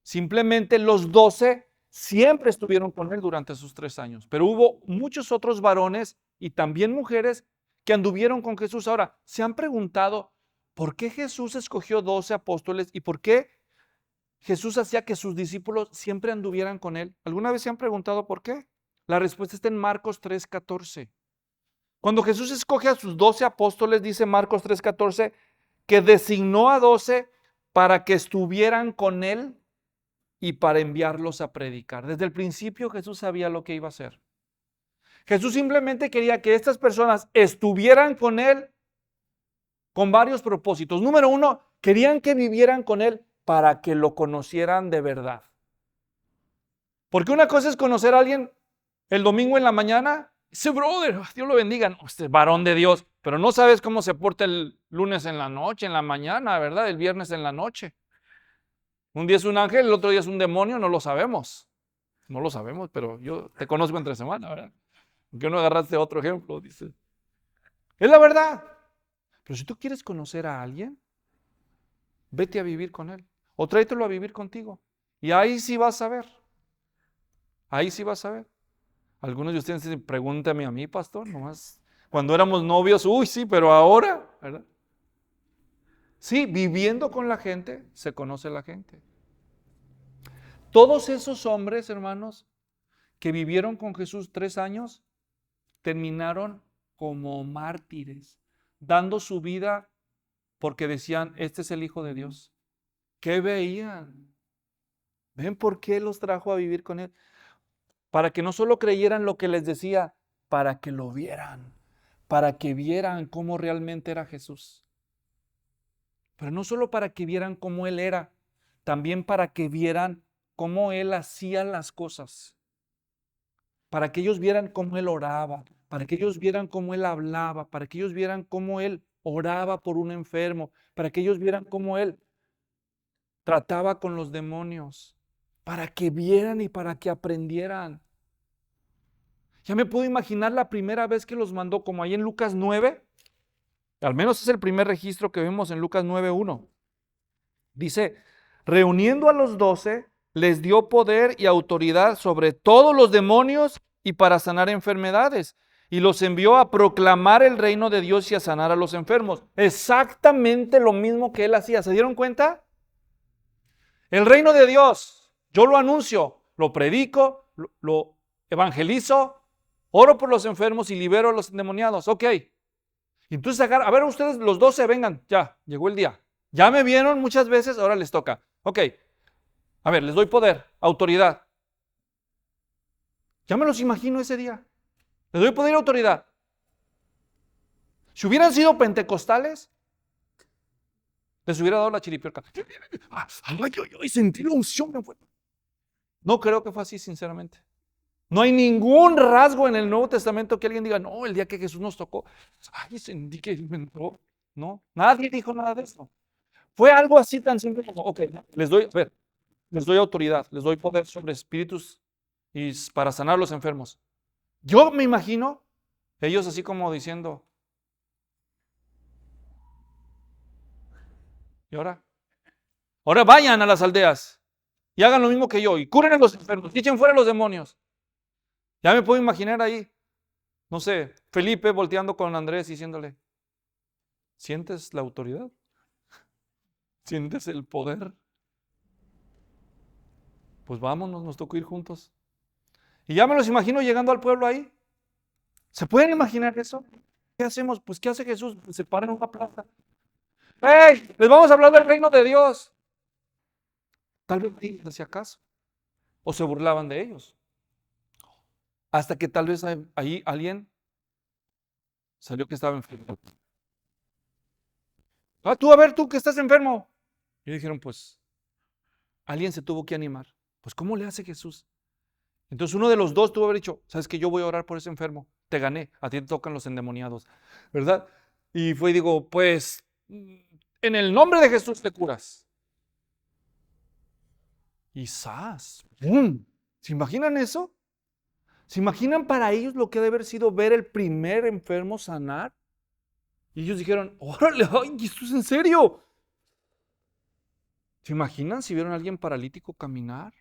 Simplemente los 12 siempre estuvieron con él durante esos 3 años, pero hubo muchos otros varones y también mujeres que anduvieron con Jesús. Ahora, ¿se han preguntado por qué Jesús escogió 12 apóstoles y por qué Jesús hacía que sus discípulos siempre anduvieran con él? ¿Alguna vez se han preguntado por qué? La respuesta está en Marcos 3:14. Cuando Jesús escoge a sus 12 apóstoles, dice Marcos 3:14, que designó a 12 para que estuvieran con él y para enviarlos a predicar. Desde el principio Jesús sabía lo que iba a hacer. Jesús simplemente quería que estas personas estuvieran con él con varios propósitos. Número 1, querían que vivieran con él para que lo conocieran de verdad. Porque una cosa es conocer a alguien el domingo en la mañana, ese brother, Dios lo bendiga, no, este varón de Dios, pero no sabes cómo se porta el lunes en la noche, en la mañana, ¿verdad? El viernes en la noche. Un día es un ángel, el otro día es un demonio, no lo sabemos. No lo sabemos, pero yo te conozco entre semana, ¿verdad? ¿Por qué no agarraste otro ejemplo? Dice. Es la verdad. Pero si tú quieres conocer a alguien, vete a vivir con él. O tráetelo a vivir contigo. Y ahí sí vas a ver. Ahí sí vas a ver. Algunos de ustedes dicen, pregúntame a mí, pastor, nomás. Cuando éramos novios, uy, sí, pero ahora, ¿verdad? Sí, viviendo con la gente, se conoce la gente. Todos esos hombres, hermanos, que vivieron con Jesús 3 años, terminaron como mártires, dando su vida porque decían, este es el Hijo de Dios. ¿Qué veían? ¿Ven por qué los trajo a vivir con él? Para que no solo creyeran lo que les decía, para que lo vieran, para que vieran cómo realmente era Jesús. Pero no solo para que vieran cómo él era, también para que vieran cómo él hacía las cosas. Para que ellos vieran cómo él oraba, para que ellos vieran cómo él hablaba, para que ellos vieran cómo él oraba por un enfermo, para que ellos vieran cómo él trataba con los demonios, para que vieran y para que aprendieran. Ya me puedo imaginar la primera vez que los mandó, como ahí en Lucas 9, al menos es el primer registro que vemos en Lucas 9:1. Dice, reuniendo a los 12, les dio poder y autoridad sobre todos los demonios y para sanar enfermedades. Y los envió a proclamar el reino de Dios y a sanar a los enfermos. Exactamente lo mismo que él hacía. ¿Se dieron cuenta? El reino de Dios, yo lo anuncio, lo predico, lo evangelizo, oro por los enfermos y libero a los endemoniados. Ok. Entonces, a ver ustedes los 12, vengan, ya, llegó el día. Ya me vieron muchas veces, ahora les toca. Ok. A ver, les doy poder, autoridad. Ya me los imagino ese día. Les doy poder y autoridad. Si hubieran sido pentecostales, les hubiera dado la chiripiorca. Ay, sentí la unción. No creo que fue así, sinceramente. No hay ningún rasgo en el Nuevo Testamento que alguien diga, no, el día que Jesús nos tocó, ay, sentí que Él me entró. No, nadie dijo nada de eso. Fue algo así tan simple como, ok, les doy autoridad, les doy poder sobre espíritus y para sanar a los enfermos. Yo me imagino ellos así como diciendo, ¿y ahora? Ahora vayan a las aldeas y hagan lo mismo que yo y curen a los enfermos, y echen fuera a los demonios. Ya me puedo imaginar ahí, no sé, Felipe volteando con Andrés diciéndole, ¿sientes la autoridad? ¿Sientes el poder? Pues vámonos, nos tocó ir juntos. Y ya me los imagino llegando al pueblo ahí. ¿Se pueden imaginar eso? ¿Qué hacemos? Pues ¿qué hace Jesús? Se para en una plaza. ¡Hey! Les vamos a hablar del reino de Dios. Tal vez les hacía caso. O se burlaban de ellos. Hasta que tal vez ahí alguien salió que estaba enfermo. Tú, a ver, tú que estás enfermo. Y dijeron, pues, alguien se tuvo que animar. Pues, ¿cómo le hace Jesús? Entonces uno de los dos tuvo que haber dicho, ¿sabes qué? Yo voy a orar por ese enfermo. Te gané, a ti te tocan los endemoniados, ¿verdad? Y fue y digo, pues, en el nombre de Jesús te curas. Y ¡zas! ¡Bum! ¿Se imaginan eso? ¿Se imaginan para ellos lo que debe haber sido ver el primer enfermo sanar? Y ellos dijeron, órale, ay, ¿esto es en serio? ¿Se imaginan si vieron a alguien paralítico caminar?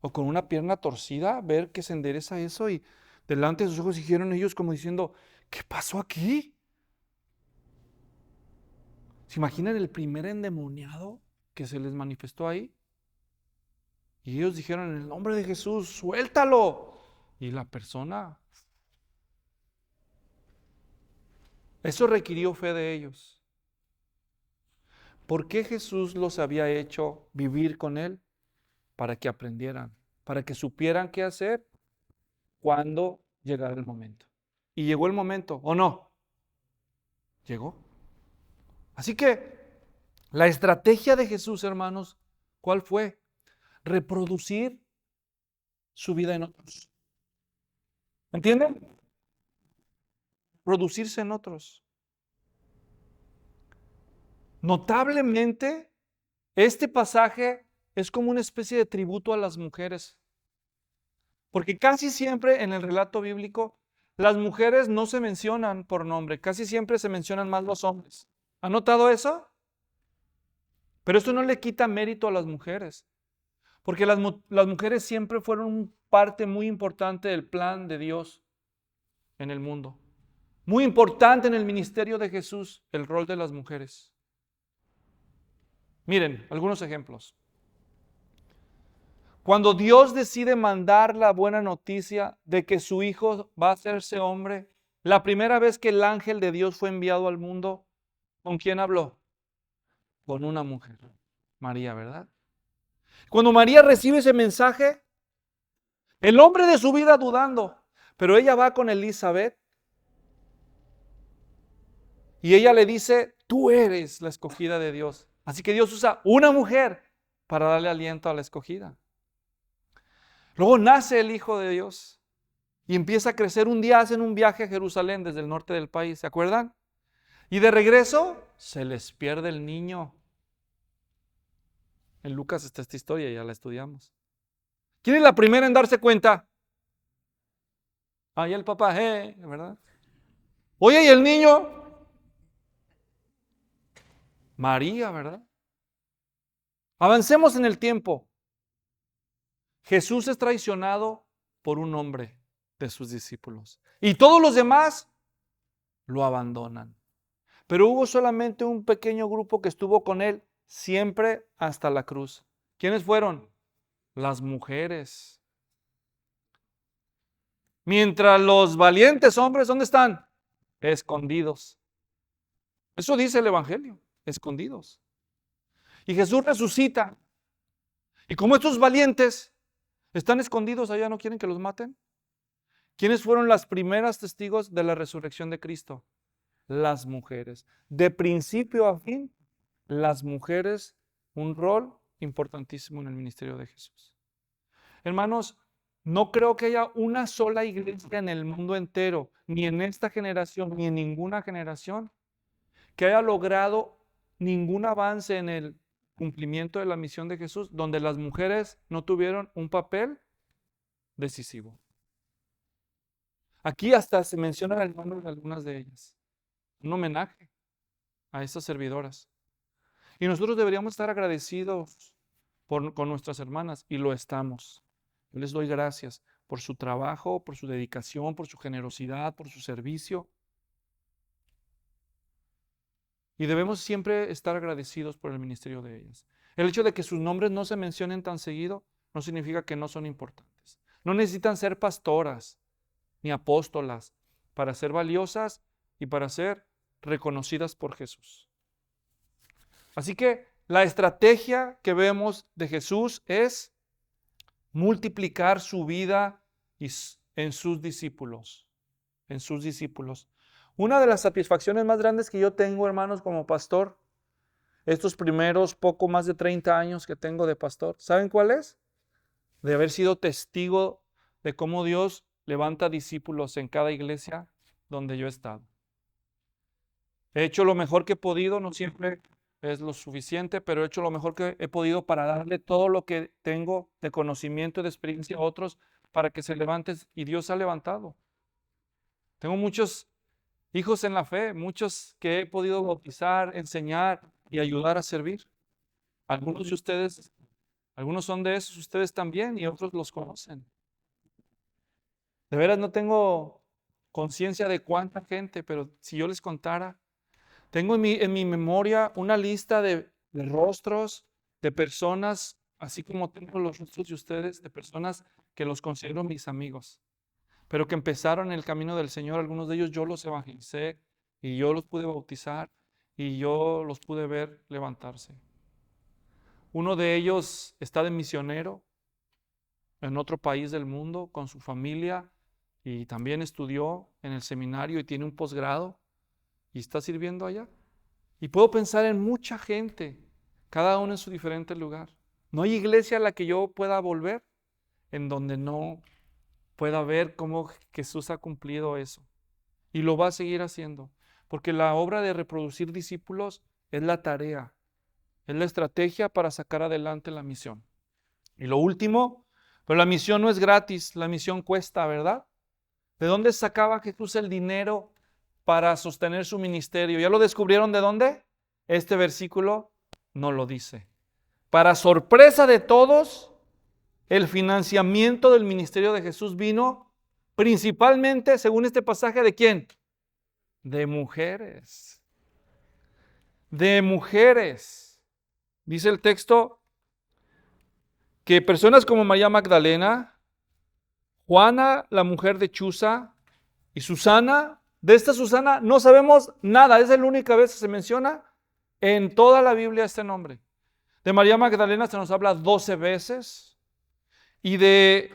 O con una pierna torcida, ver que se endereza eso y delante de sus ojos dijeron ellos como diciendo, ¿qué pasó aquí? ¿Se imaginan el primer endemoniado que se les manifestó ahí? Y ellos dijeron, en el nombre de Jesús, suéltalo. Y la persona, eso requirió fe de ellos. ¿Por qué Jesús los había hecho vivir con Él? Para que aprendieran, para que supieran qué hacer cuando llegara el momento. Y llegó el momento, ¿o no? Llegó. Así que la estrategia de Jesús, hermanos, ¿cuál fue? Reproducir su vida en otros. ¿Entienden? Producirse en otros. Notablemente, este pasaje es como una especie de tributo a las mujeres. Porque casi siempre en el relato bíblico, las mujeres no se mencionan por nombre, casi siempre se mencionan más los hombres. ¿Han notado eso? Pero esto no le quita mérito a las mujeres, porque las mujeres siempre fueron parte muy importante del plan de Dios en el mundo. Muy importante en el ministerio de Jesús, el rol de las mujeres. Miren, algunos ejemplos. Cuando Dios decide mandar la buena noticia de que su hijo va a hacerse hombre, la primera vez que el ángel de Dios fue enviado al mundo, ¿con quién habló? Con una mujer, María, ¿verdad? Cuando María recibe ese mensaje, el hombre de su vida dudando, pero ella va con Elizabeth y ella le dice, tú eres la escogida de Dios. Así que Dios usa una mujer para darle aliento a la escogida. Luego nace el Hijo de Dios y empieza a crecer. Un día hacen un viaje a Jerusalén desde el norte del país, ¿se acuerdan? Y de regreso se les pierde el niño. En Lucas está esta historia, ya la estudiamos. ¿Quién es la primera en darse cuenta? Ahí el papá, ¿verdad? Oye, ¿y el niño? María, ¿verdad? Avancemos en el tiempo. Jesús es traicionado por un hombre de sus discípulos. Y todos los demás lo abandonan. Pero hubo solamente un pequeño grupo que estuvo con él siempre hasta la cruz. ¿Quiénes fueron? Las mujeres. Mientras los valientes hombres, ¿dónde están? Escondidos. Eso dice el Evangelio, escondidos. Y Jesús resucita. Y como estos valientes están escondidos allá, ¿no quieren que los maten? ¿Quiénes fueron las primeras testigos de la resurrección de Cristo? Las mujeres. De principio a fin, las mujeres, un rol importantísimo en el ministerio de Jesús. Hermanos, no creo que haya una sola iglesia en el mundo entero, ni en esta generación, ni en ninguna generación, que haya logrado ningún avance en el cumplimiento de la misión de Jesús, donde las mujeres no tuvieron un papel decisivo. Aquí hasta se menciona el nombre de algunas de ellas. Un homenaje a estas servidoras. Y nosotros deberíamos estar agradecidos con nuestras hermanas, y lo estamos. Yo les doy gracias por su trabajo, por su dedicación, por su generosidad, por su servicio. Y debemos siempre estar agradecidos por el ministerio de ellas. El hecho de que sus nombres no se mencionen tan seguido no significa que no son importantes. No necesitan ser pastoras ni apóstolas para ser valiosas y para ser reconocidas por Jesús. Así que la estrategia que vemos de Jesús es multiplicar su vida en sus discípulos. En sus discípulos. Una de las satisfacciones más grandes que yo tengo, hermanos, como pastor, estos primeros poco más de 30 años que tengo de pastor, ¿saben cuál es? De haber sido testigo de cómo Dios levanta discípulos en cada iglesia donde yo he estado. He hecho lo mejor que he podido, no siempre es lo suficiente, pero he hecho lo mejor que he podido para darle todo lo que tengo de conocimiento y de experiencia a otros para que se levanten, y Dios ha levantado. Tengo muchos hijos en la fe, muchos que he podido bautizar, enseñar y ayudar a servir. Algunos de ustedes, algunos son de esos, ustedes también, y otros los conocen. De veras no tengo conciencia de cuánta gente, pero si yo les contara, tengo en mi memoria una lista de rostros, de personas, así como tengo los rostros de ustedes, de personas que los considero mis amigos, pero que empezaron el camino del Señor. Algunos de ellos yo los evangelicé y yo los pude bautizar y yo los pude ver levantarse. Uno de ellos está de misionero en otro país del mundo con su familia y también estudió en el seminario y tiene un posgrado y está sirviendo allá. Y puedo pensar en mucha gente, cada uno en su diferente lugar. No hay iglesia a la que yo pueda volver en donde no pueda ver cómo Jesús ha cumplido eso. Y lo va a seguir haciendo. Porque la obra de reproducir discípulos es la tarea, es la estrategia para sacar adelante la misión. Y lo último, pero la misión no es gratis, la misión cuesta, ¿verdad? ¿De dónde sacaba Jesús el dinero para sostener su ministerio? ¿Ya lo descubrieron de dónde? Este versículo no lo dice. Para sorpresa de todos, el financiamiento del ministerio de Jesús vino principalmente, según este pasaje, ¿de quién? De mujeres. De mujeres. Dice el texto que personas como María Magdalena, Juana, la mujer de Chuza, y Susana, de esta Susana no sabemos nada, es la única vez que se menciona en toda la Biblia este nombre. De María Magdalena se nos habla 12 veces, y de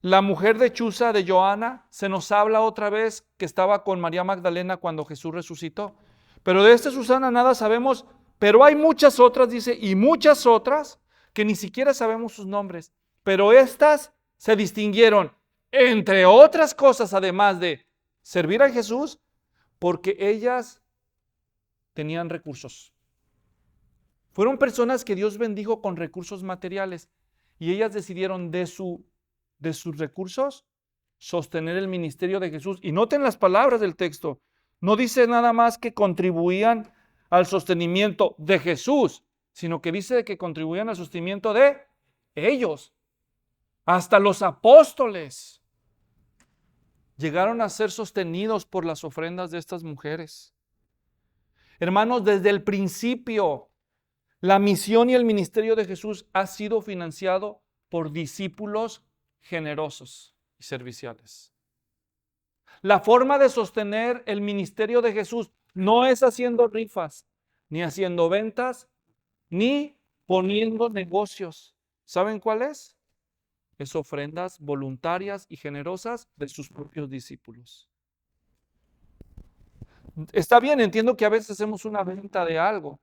la mujer de Chuza, de Joana, se nos habla otra vez que estaba con María Magdalena cuando Jesús resucitó. Pero de esta Susana nada sabemos, pero hay muchas otras, dice, y muchas otras que ni siquiera sabemos sus nombres. Pero estas se distinguieron, entre otras cosas, además de servir a Jesús, porque ellas tenían recursos. Fueron personas que Dios bendijo con recursos materiales y ellas decidieron de sus recursos sostener el ministerio de Jesús. Y noten las palabras del texto. No dice nada más que contribuían al sostenimiento de Jesús, sino que dice que contribuían al sostenimiento de ellos. Hasta los apóstoles llegaron a ser sostenidos por las ofrendas de estas mujeres. Hermanos, desde el principio, la misión y el ministerio de Jesús ha sido financiado por discípulos generosos y serviciales. La forma de sostener el ministerio de Jesús no es haciendo rifas, ni haciendo ventas, ni poniendo negocios. ¿Saben cuál es? es ofrendas voluntarias y generosas de sus propios discípulos. Está bien, entiendo que a veces hacemos una venta de algo.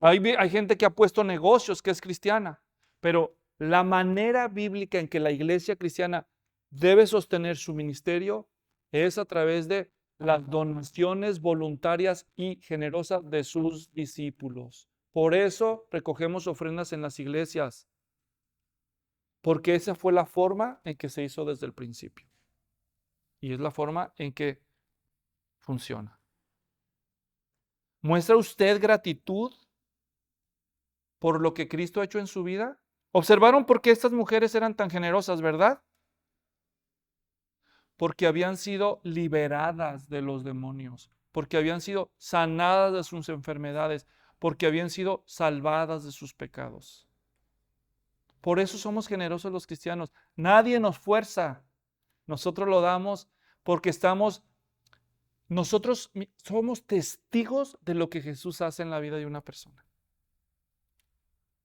Hay gente que ha puesto negocios que es cristiana, pero la manera bíblica en que la iglesia cristiana debe sostener su ministerio es a través de las donaciones voluntarias y generosas de sus discípulos. Por eso recogemos ofrendas en las iglesias, porque esa fue la forma en que se hizo desde el principio. Y es la forma en que funciona. ¿Muestra usted gratitud por lo que Cristo ha hecho en su vida? ¿Observaron por qué estas mujeres eran tan generosas, verdad? Porque habían sido liberadas de los demonios, porque habían sido sanadas de sus enfermedades, porque habían sido salvadas de sus pecados. Por eso somos generosos los cristianos. Nadie nos fuerza. Nosotros lo damos porque nosotros somos testigos de lo que Jesús hace en la vida de una persona.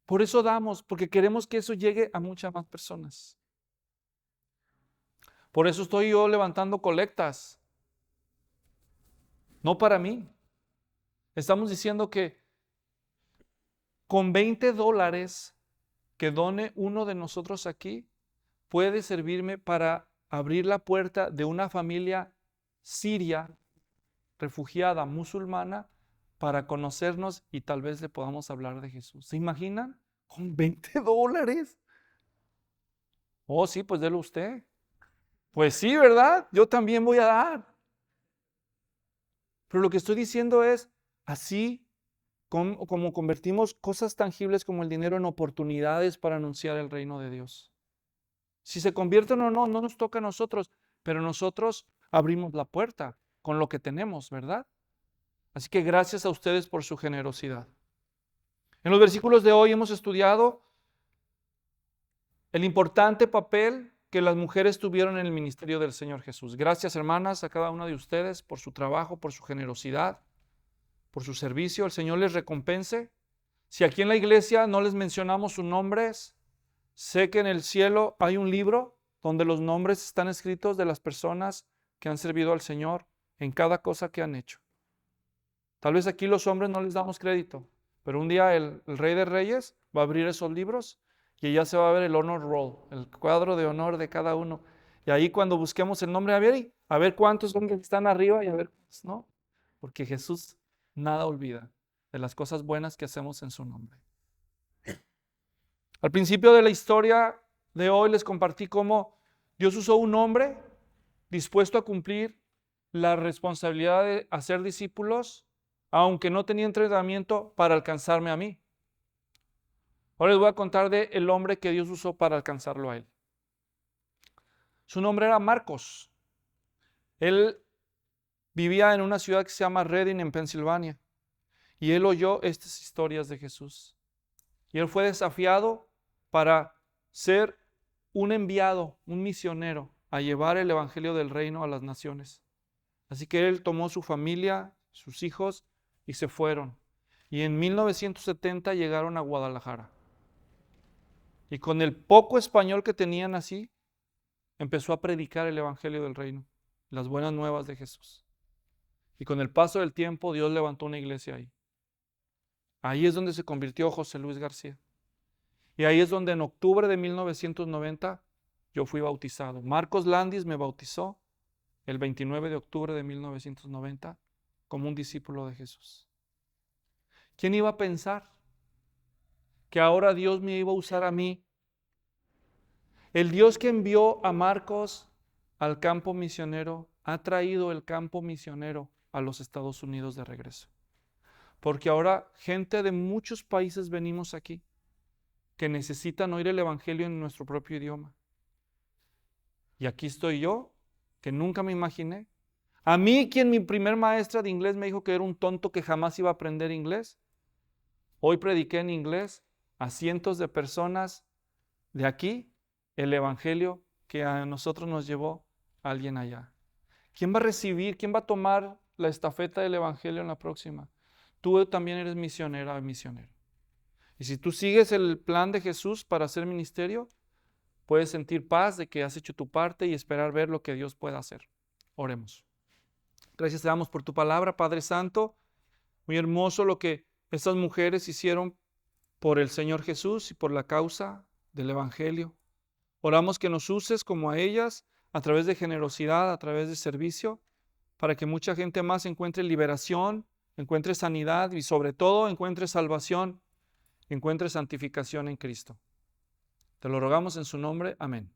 Por eso damos, porque queremos que eso llegue a muchas más personas. Por eso estoy yo levantando colectas. No para mí. Estamos diciendo que con $20 que done uno de nosotros aquí puede servirme para abrir la puerta de una familia siria, refugiada, musulmana, para conocernos y tal vez le podamos hablar de Jesús. ¿Se imaginan? ¿Con $20? Oh, sí, pues délo usted. Pues sí, ¿verdad? Yo también voy a dar. Pero lo que estoy diciendo es, así como convertimos cosas tangibles como el dinero en oportunidades para anunciar el reino de Dios. Si se convierten o no, no nos toca a nosotros, pero nosotros abrimos la puerta con lo que tenemos, ¿verdad? Así que gracias a ustedes por su generosidad. En los versículos de hoy hemos estudiado el importante papel que las mujeres tuvieron en el ministerio del Señor Jesús. Gracias, hermanas, a cada una de ustedes por su trabajo, por su generosidad, por su servicio. El Señor les recompense. Si aquí en la iglesia no les mencionamos sus nombres, sé que en el cielo hay un libro donde los nombres están escritos de las personas que han servido al Señor en cada cosa que han hecho. Tal vez aquí los hombres no les damos crédito, pero un día el Rey de Reyes va a abrir esos libros y ya se va a ver el honor roll, el cuadro de honor de cada uno. Y ahí cuando busquemos el nombre, a ver cuántos hombres están arriba y a ver cuántos no. Porque Jesús nada olvida de las cosas buenas que hacemos en su nombre. Al principio de la historia de hoy les compartí cómo Dios usó un hombre dispuesto a cumplir la responsabilidad de hacer discípulos, aunque no tenía entrenamiento para alcanzarme a mí. Ahora les voy a contar del hombre que Dios usó para alcanzarlo a él. Su nombre era Marcos. Él vivía en una ciudad que se llama Reading, en Pensilvania. Y él oyó estas historias de Jesús. Y él fue desafiado para ser un enviado, un misionero, a llevar el evangelio del reino a las naciones. Así que él tomó su familia, sus hijos, y se fueron. Y en 1970 llegaron a Guadalajara. Y con el poco español que tenían así, empezó a predicar el evangelio del reino, las buenas nuevas de Jesús. Y con el paso del tiempo, Dios levantó una iglesia ahí. Ahí es donde se convirtió José Luis García. Y ahí es donde en octubre de 1990 yo fui bautizado. Marcos Landis me bautizó el 29 de octubre de 1990 como un discípulo de Jesús. ¿Quién iba a pensar que ahora Dios me iba a usar a mí? El Dios que envió a Marcos al campo misionero ha traído el campo misionero a los Estados Unidos de regreso. Porque ahora gente de muchos países venimos aquí que necesitan oír el evangelio en nuestro propio idioma. Y aquí estoy yo, que nunca me imaginé. A mí, quien mi primer maestra de inglés me dijo que era un tonto que jamás iba a aprender inglés, hoy prediqué en inglés a cientos de personas de aquí el evangelio que a nosotros nos llevó alguien allá. ¿Quién va a recibir? ¿Quién va a tomar la estafeta del evangelio en la próxima? Tú también eres misionera o misionero. Y si tú sigues el plan de Jesús para hacer ministerio, puedes sentir paz de que has hecho tu parte y esperar ver lo que Dios pueda hacer. Oremos. Gracias te damos por tu palabra, Padre Santo. Muy hermoso lo que estas mujeres hicieron por el Señor Jesús y por la causa del Evangelio. Oramos que nos uses como a ellas, a través de generosidad, a través de servicio, para que mucha gente más encuentre liberación, encuentre sanidad y sobre todo encuentre salvación, encuentre santificación en Cristo. Te lo rogamos en su nombre. Amén.